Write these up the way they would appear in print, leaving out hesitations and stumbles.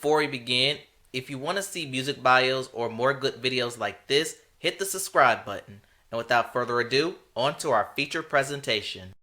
Before we begin, if you want to see music bios or more good videos like this, hit the subscribe button. And without further ado, on to our feature presentation.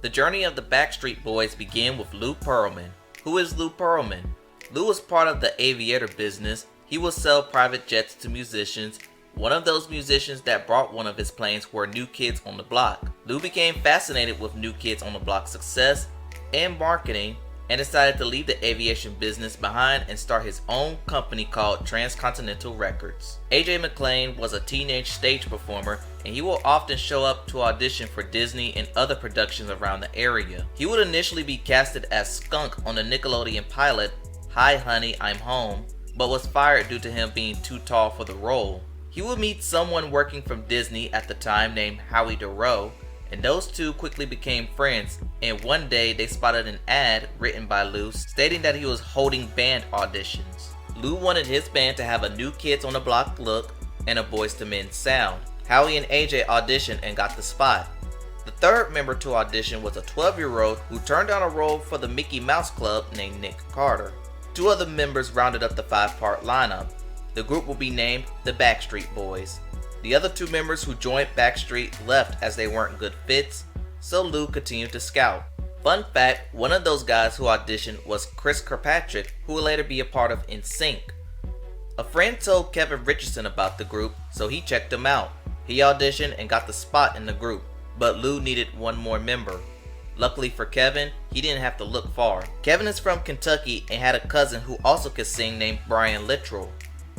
The journey of the Backstreet Boys began with Lou Pearlman. Who is Lou Pearlman? Lou was part of the aviator business. He would sell private jets to musicians. One of those musicians that brought one of his planes were New Kids on the Block. Lou became fascinated with New Kids on the Block's success and marketing and decided to leave the aviation business behind and start his own company called Transcontinental Records. AJ Mclean was a teenage stage performer, and he will often show up to audition for Disney and other productions around the area. He would initially be casted as Skunk on the Nickelodeon pilot Hi Honey, I'm Home, but was fired due to him being too tall for the role. He would meet someone working from Disney at the time named Howie Dorough, and those two quickly became friends, and one day they spotted an ad written by Lou stating that he was holding band auditions. Lou wanted his band to have a New Kids on the Block look and a Boyz II Men sound. Howie and AJ auditioned and got the spot. The third member to audition was a 12-year-old who turned down a role for the Mickey Mouse Club named Nick Carter. Two other members rounded up the 5-part lineup. The group will be named the Backstreet Boys. The other two members who joined Backstreet left as they weren't good fits, so Lou continued to scout. Fun fact, one of those guys who auditioned was Chris Kirkpatrick, who would later be a part of NSYNC. A friend told Kevin Richardson about the group, so he checked him out. He auditioned and got the spot in the group, but Lou needed one more member. Luckily for Kevin, he didn't have to look far. Kevin is from Kentucky and had a cousin who also could sing named Brian Littrell.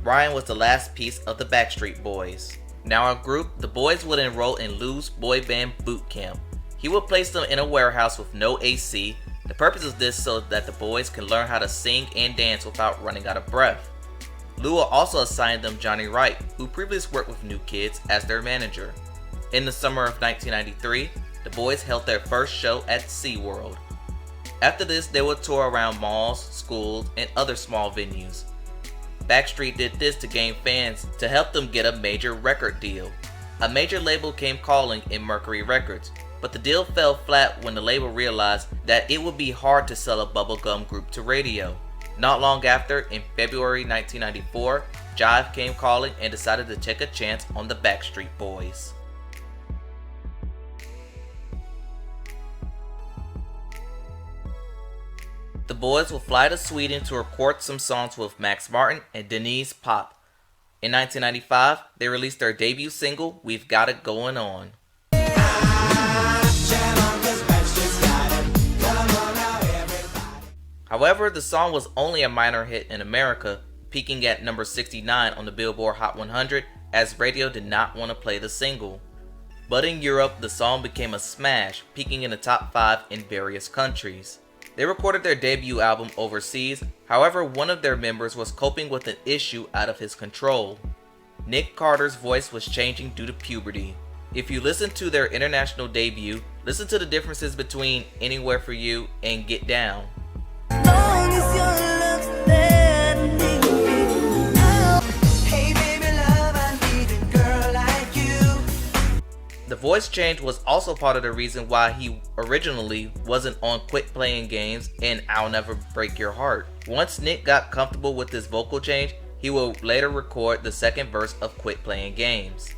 Brian was the last piece of the Backstreet Boys. Now our group, the boys would enroll in Lou's boy band boot camp. He would place them in a warehouse with no AC. The purpose of this so that the boys can learn how to sing and dance without running out of breath. Lou will also assign them Johnny Wright, who previously worked with New Kids, as their manager. In the summer of 1993, the boys held their first show at SeaWorld. After this, they would tour around malls, schools, and other small venues. Backstreet did this to gain fans to help them get a major record deal. A major label came calling in Mercury Records, but the deal fell flat when the label realized that it would be hard to sell a bubblegum group to radio. Not long after, in February 1994, Jive came calling and decided to take a chance on the Backstreet Boys. The boys will fly to Sweden to record some songs with Max Martin and Denise Pop. In 1995, they released their debut single, We've Got It Goin On. However, the song was only a minor hit in America, peaking at number 69 on the Billboard Hot 100 as radio did not want to play the single. But in Europe, the song became a smash, peaking in the top 5 in various countries. They recorded their debut album overseas, however one of their members was coping with an issue out of his control. Nick Carter's voice was changing due to puberty. If you listen to their international debut, listen to the differences between Anywhere For You and Get Down. The voice change was also part of the reason why he originally wasn't on Quit Playing Games and I'll Never Break Your Heart. Once Nick got comfortable with this vocal change, he will later record the second verse of Quit Playing Games.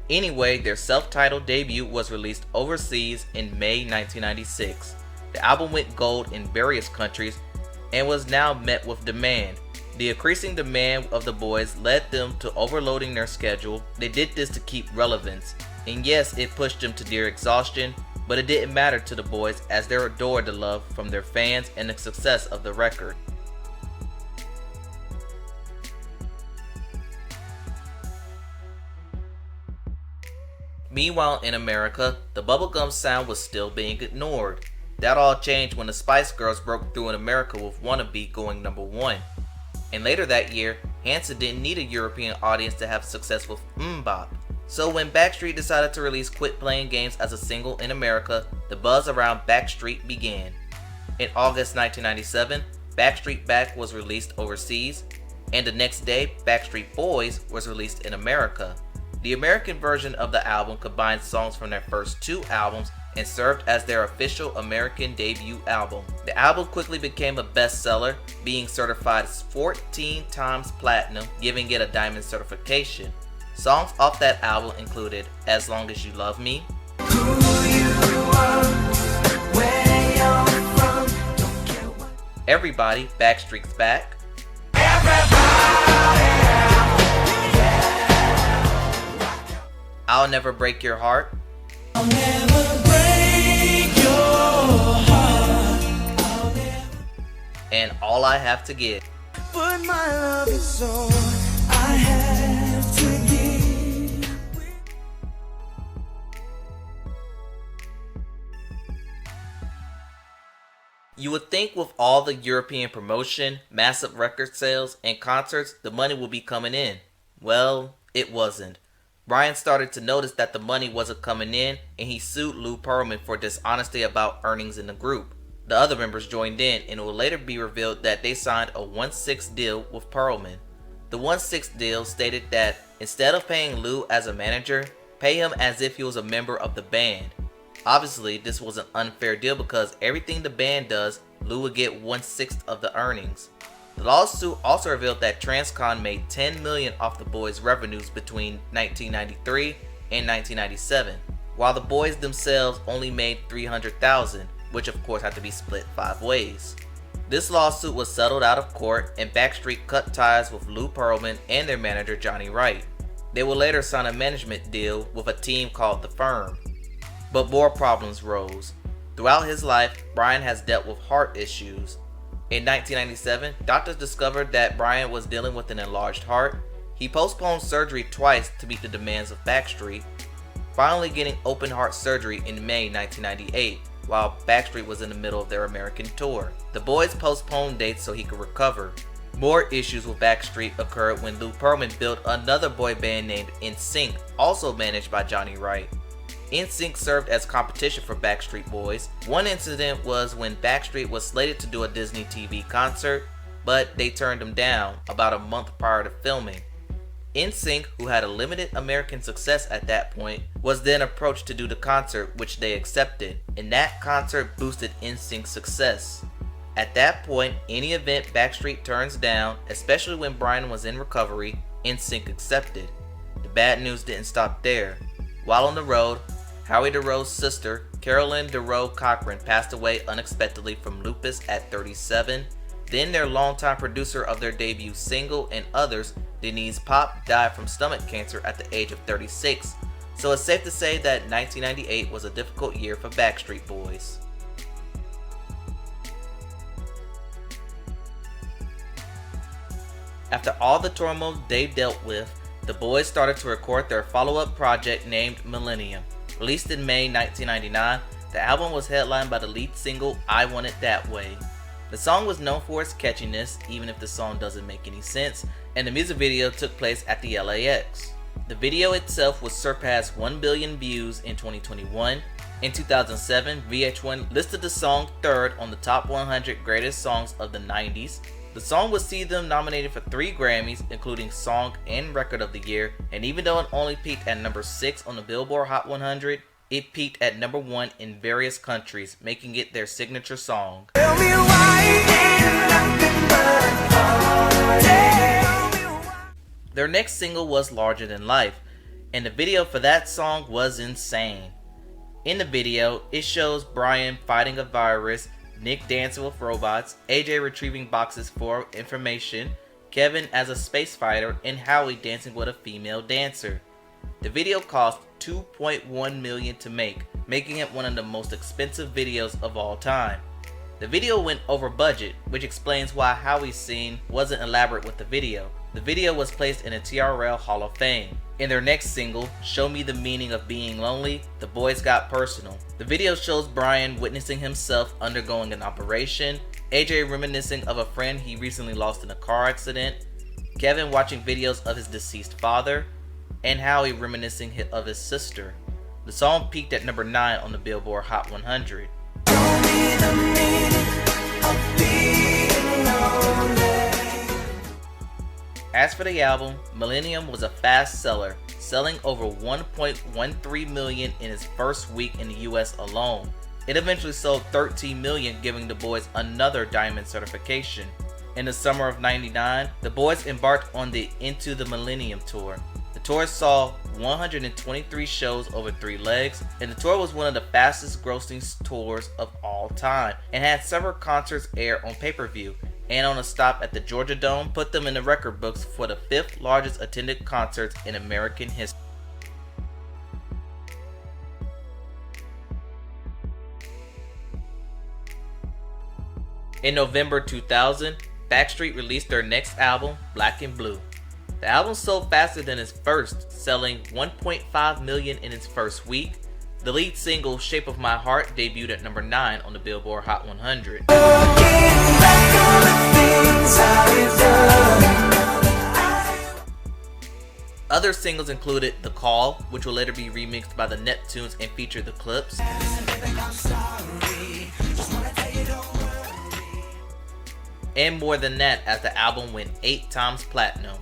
Anyway, their self-titled debut was released overseas in May 1996. The album went gold in various countries and was now met with demand. The increasing demand of the boys led them to overloading their schedule. They did this to keep relevance. And yes, it pushed them to near exhaustion, but it didn't matter to the boys as they adored the love from their fans and the success of the record. Meanwhile, in America, the bubblegum sound was still being ignored. That all changed when the Spice Girls broke through in America with Wannabe going number 1. And later that year, Hanson didn't need a European audience to have success with MMMBop. So when Backstreet decided to release Quit Playing Games as a single in America, the buzz around Backstreet began. In August 1997, Backstreet Back was released overseas, and the next day, Backstreet Boys was released in America. The American version of the album combined songs from their first two albums and served as their official American debut album. The album quickly became a bestseller, being certified 14 times platinum, giving it a diamond certification. Songs off that album included As Long As You Love Me, Everybody, Backstreet's Back, I'll Never Break Your Heart, and All I Have to Give. But my love is all I have to give. You would think with all the European promotion, massive record sales, and concerts, the money would be coming in. Well, it wasn't. Brian started to notice that the money wasn't coming in, and he sued Lou Pearlman for dishonesty about earnings in the group. The other members joined in, and it would later be revealed that they signed a 1/6 deal with Pearlman. The 1/6 deal stated that instead of paying Lou as a manager, pay him as if he was a member of the band. Obviously, this was an unfair deal because everything the band does, Lou would get 1/6 of the earnings. The lawsuit also revealed that Transcon made $10 million off the Boys' revenues between 1993 and 1997, while the Boys themselves only made $300,000, which of course had to be split 5 ways. This lawsuit was settled out of court, and Backstreet cut ties with Lou Pearlman and their manager Johnny Wright. They would later sign a management deal with a team called The Firm. But more problems rose. Throughout his life, Brian has dealt with heart issues. In 1997, doctors discovered that Brian was dealing with an enlarged heart. He postponed surgery twice to meet the demands of Backstreet, finally getting open heart surgery in May 1998, while Backstreet was in the middle of their American tour. The Boys postponed dates so he could recover. More issues with Backstreet occurred when Lou Pearlman built another boy band named NSYNC, also managed by Johnny Wright. NSYNC served as competition for Backstreet Boys. One incident was when Backstreet was slated to do a Disney TV concert, but they turned him down about a month prior to filming. NSYNC, who had a limited American success at that point, was then approached to do the concert, which they accepted, and that concert boosted NSYNC's success. At that point, any event Backstreet turns down, especially when Brian was in recovery, NSYNC accepted. The bad news didn't stop there. While on the road, Howie Dorough's sister, Carolyn Dorough Cochran, passed away unexpectedly from lupus at 37. Then their longtime producer of their debut single and others, Denise Pop, died from stomach cancer at the age of 36. So it's safe to say that 1998 was a difficult year for Backstreet Boys. After all the turmoil they dealt with, the Boys started to record their follow-up project named Millennium. Released in May 1999, the album was headlined by the lead single I Want It That Way. The song was known for its catchiness, even if the song doesn't make any sense, and the music video took place at the LAX. The video itself would surpass 1 billion views in 2021. In 2007, VH1 listed the song third on the top 100 greatest songs of the 90s. The song would see them nominated for 3 Grammys, including Song and Record of the Year, and even though it only peaked at number 6 on the Billboard Hot 100, it peaked at number 1 in various countries, making it their signature song. Their next single was Larger Than Life, and the video for that song was insane. In the video, it shows Brian fighting a virus, Nick dancing with robots, AJ retrieving boxes for information, Kevin as a space fighter, and Howie dancing with a female dancer. The video cost $2.1 million to make, making it one of the most expensive videos of all time. The video went over budget, which explains why Howie's scene wasn't elaborate with the video. The video was placed in a TRL Hall of Fame. In their next single, Show Me the Meaning of Being Lonely, the Boys got personal. The video shows Brian witnessing himself undergoing an operation, AJ reminiscing of a friend he recently lost in a car accident, Kevin watching videos of his deceased father, and Howie reminiscing of his sister. The song peaked at number 9 on the Billboard Hot 100. As for the album, Millennium was a fast seller, selling over 1.13 million in its first week in the US alone. It eventually sold 13 million, giving the boys another diamond certification. In the summer of '99, the boys embarked on the Into the Millennium tour. The tour saw 123 shows over 3 legs, and the tour was one of the fastest grossing tours of all time, and had several concerts air on pay-per-view, and on a stop at the Georgia Dome put them in the record books for the 5th largest attended concerts in American history. In November 2000, Backstreet released their next album, Black and Blue. The album sold faster than its first, selling 1.5 million in its first week. The lead single, Shape of My Heart, debuted at number 9 on the Billboard Hot 100. Other singles included The Call, which will later be remixed by the Neptunes and feature the Clips. And More Than That, as the album went 8 times platinum.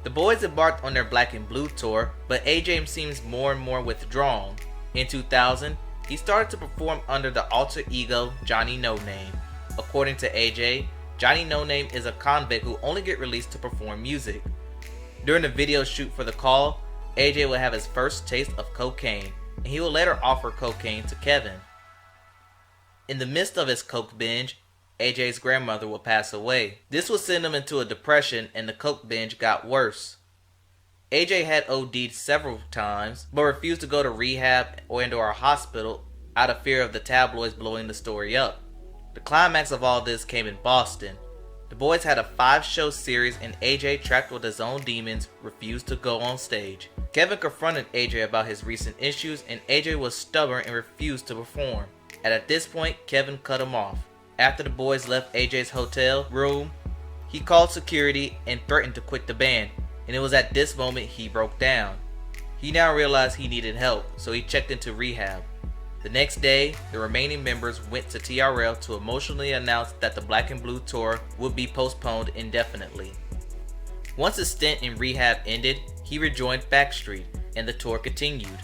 The boys embarked on their Black and Blue tour, but AJ seems more and more withdrawn. In 2000, he started to perform under the alter ego Johnny No Name. According to AJ, Johnny No Name is a convict who only get released to perform music. During the video shoot for The Call, AJ will have his first taste of cocaine, and he will later offer cocaine to Kevin. In the midst of his coke binge, AJ's grandmother will pass away. This will send him into a depression, and the coke binge got worse. AJ had OD'd several times, but refused to go to rehab or into a hospital out of fear of the tabloids blowing the story up. The climax of all this came in Boston. The boys had a 5-show series, and AJ, trapped with his own demons, refused to go on stage. Kevin confronted AJ about his recent issues, and AJ was stubborn and refused to perform. And at this point, Kevin cut him off. After the boys left AJ's hotel room, he called security and threatened to quit the band, and it was at this moment he broke down. He now realized he needed help, so he checked into rehab. The next day, the remaining members went to TRL to emotionally announce that the Black and Blue tour would be postponed indefinitely. Once his stint in rehab ended, he rejoined Backstreet, and the tour continued.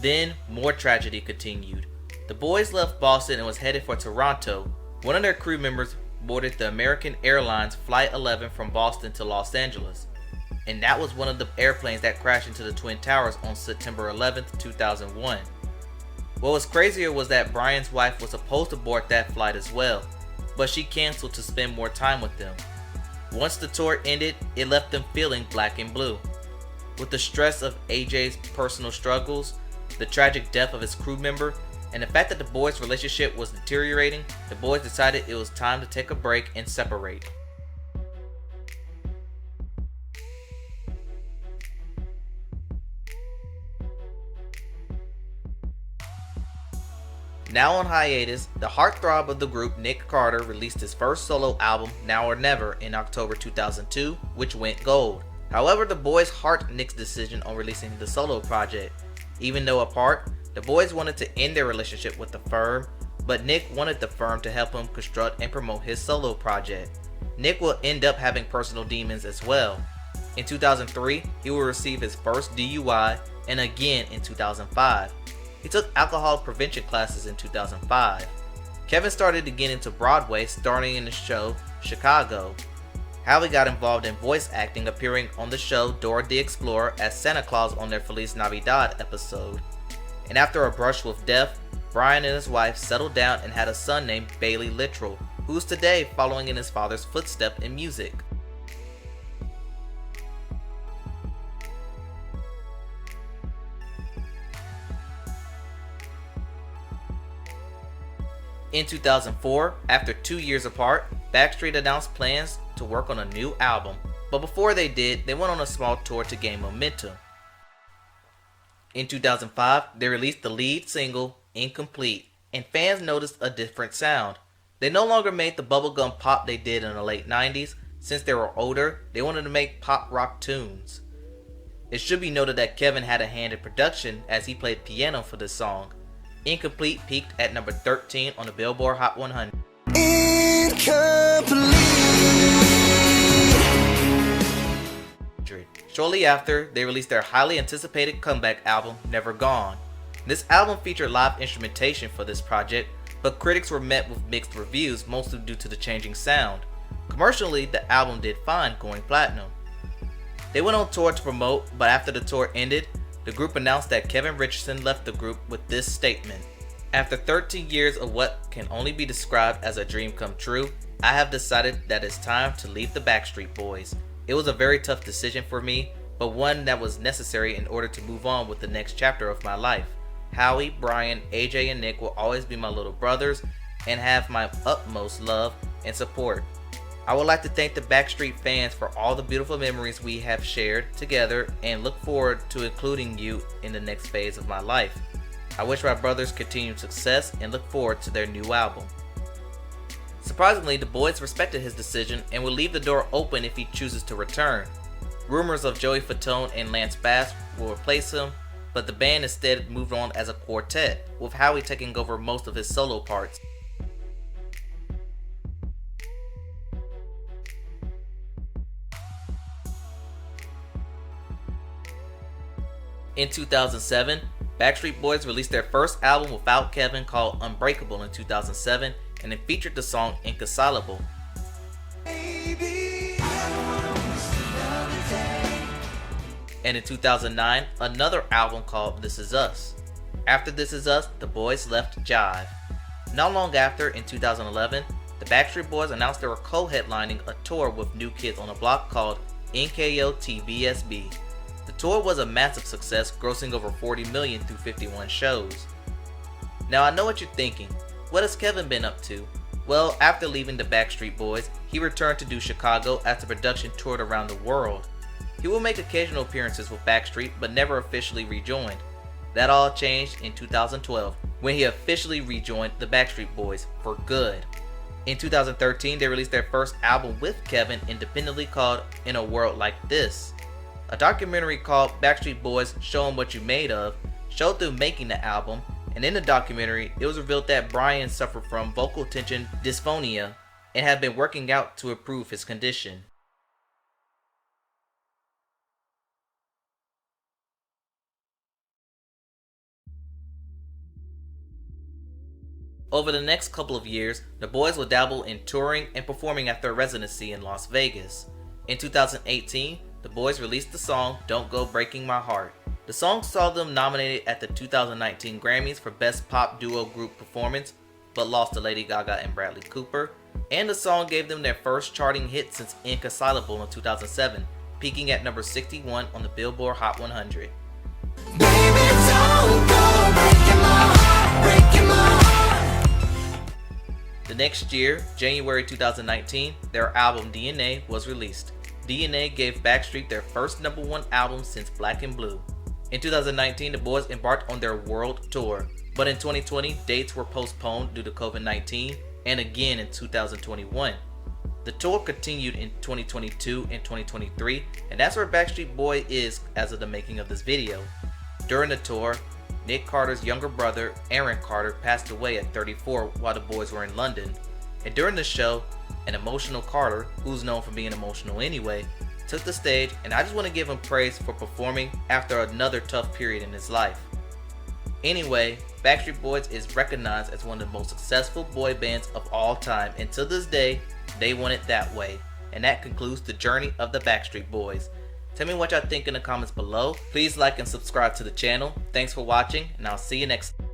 Then, more tragedy continued. The boys left Boston and was headed for Toronto. One of their crew members boarded the American Airlines Flight 11 from Boston to Los Angeles, and that was one of the airplanes that crashed into the Twin Towers on September 11th, 2001. What was crazier was that Brian's wife was supposed to board that flight as well, but she canceled to spend more time with them. Once the tour ended, it left them feeling black and blue. With the stress of AJ's personal struggles, the tragic death of his crew member, and the fact that the boys' relationship was deteriorating, the boys decided it was time to take a break and separate. Now on hiatus, the heartthrob of the group, Nick Carter, released his first solo album, Now or Never, in October 2002, which went gold. However, the boys hearted Nick's decision on releasing the solo project. Even though apart, the boys wanted to end their relationship with the firm, but Nick wanted the firm to help him construct and promote his solo project. Nick will end up having personal demons as well. In 2003, he will receive his first DUI, and again in 2005. He took alcohol prevention classes in 2005. Kevin started to get into Broadway, starring in the show Chicago. Howie got involved in voice acting, appearing on the show Dora the Explorer as Santa Claus on their Feliz Navidad episode. And after a brush with death, Brian and his wife settled down and had a son named Bailey Littrell, who's today following in his father's footsteps in music. In 2004, after 2 years apart, Backstreet announced plans to work on a new album, but before they did, they went on a small tour to gain momentum. In 2005, they released the lead single, Incomplete, and fans noticed a different sound. They no longer made the bubblegum pop they did in the late 90s. Since they were older, they wanted to make pop rock tunes. It should be noted that Kevin had a hand in production as he played piano for this song. Incomplete peaked at number 13 on the Billboard Hot 100. Incomplete. Shortly after, they released their highly anticipated comeback album, Never Gone. This album featured live instrumentation for this project, but critics were met with mixed reviews, mostly due to the changing sound. Commercially, the album did fine, going platinum. They went on tour to promote, but after the tour ended, the group announced that Kevin Richardson left the group with this statement: "After 13 years of what can only be described as a dream come true, I have decided that it's time to leave the Backstreet Boys. It was a very tough decision for me, but one that was necessary in order to move on with the next chapter of my life. Howie, Brian, AJ, and Nick will always be my little brothers and have my utmost love and support. I would like to thank the Backstreet fans for all the beautiful memories we have shared together and look forward to including you in the next phase of my life. I wish my brothers continued success and look forward to their new album." Surprisingly, the boys respected his decision and will leave the door open if he chooses to return. Rumors of Joey Fatone and Lance Bass will replace him, but the band instead moved on as a quartet, with Howie taking over most of his solo parts. In 2007, Backstreet Boys released their first album without Kevin called Unbreakable in 2007, and it featured the song Inconsolable. And in 2009, another album called This Is Us. After This Is Us, the boys left Jive. Not long after, in 2011, the Backstreet Boys announced they were co-headlining a tour with New Kids on the Block called NKOT BSB. The tour was a massive success, grossing over $40 million through 51 shows. Now I know what you're thinking. What has Kevin been up to? Well, after leaving the Backstreet Boys, he returned to do Chicago as the production toured around the world. He will make occasional appearances with Backstreet, but never officially rejoined. That all changed in 2012, when he officially rejoined the Backstreet Boys for good. In 2013, they released their first album with Kevin independently called In a World Like This. A documentary called Backstreet Boys Show 'Em What You Made Of showed them making the album, and in the documentary, it was revealed that Brian suffered from vocal tension dysphonia and had been working out to improve his condition. Over the next couple of years, the boys would dabble in touring and performing at their residency in Las Vegas. In 2018, the boys released the song Don't Go Breaking My Heart. The song saw them nominated at the 2019 Grammys for Best Pop Duo Group Performance, but lost to Lady Gaga and Bradley Cooper, and the song gave them their first charting hit since Inconsolable in 2007, peaking at number 61 on the Billboard Hot 100. Baby, don't go breaking my heart, breaking my heart. The next year, January 2019, their album DNA was released. DNA gave Backstreet their first #1 album since Black and Blue. In 2019, the boys embarked on their world tour, but in 2020, dates were postponed due to COVID-19 and again in 2021. The tour continued in 2022 and 2023, and that's where Backstreet Boy is as of the making of this video. During the tour, Nick Carter's younger brother, Aaron Carter, passed away at 34 while the boys were in London. And during the show, an emotional Carter, who's known for being emotional anyway, took the stage, and I just want to give him praise for performing after another tough period in his life. Anyway, Backstreet Boys is recognized as one of the most successful boy bands of all time, and to this day, they want it that way. And that concludes the journey of the Backstreet Boys. Tell me what y'all think in the comments below. Please like and subscribe to the channel. Thanks for watching, and I'll see you next time.